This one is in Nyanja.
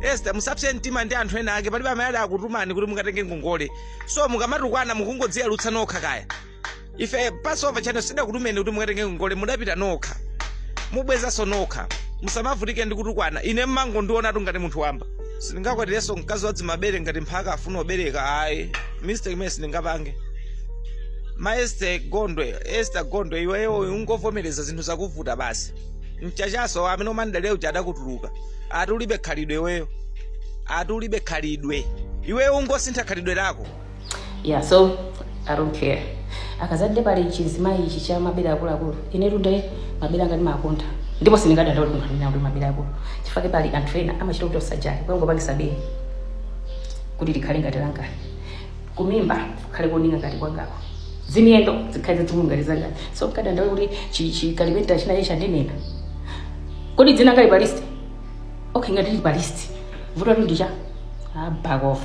Esther musapse mtima ndi anthu ena ake palibe amene akutumani kuti mukatenge ngongole so mukamatukwana mukungodziya lutsa nokha kaya ife Passover channel sidakutumeni kuti mukatenge ngongole mudapita nokha mubwezaso nokha musamavutike ndi kutukwana ine mmango ndiona ngati munthu wamba sindingakwatireso mkazi wa dzimabere ngati mphaka afuna obereka ayi mistake imene sindingapange Esther Gondwe iweyo ungovomereza zinthu zakuvuta basi mchachaso amene umandaleo chadakutuluka atulibe khalidwe iweyo atulibe khalidwe iweyo ungosintha khalidwe lako. Yeah, so I don't care. Akazadde pali chizima ichi cha mabere akulu ine tunde mabere ngati makonda ndipo sindingada ndo ndi mabere akulu chifake pali anthu ena amachita kuti osajali kwango pangisa bere kuti likhale ngati langa kumimba khale kuninga ngati kwangako zimiyendo zikhale zitumungaliza ngati so kada ndawe kuti chikalimenta china yesha ndinena kodi dzina ngali balist okay ngati balist vuto ndicha back off.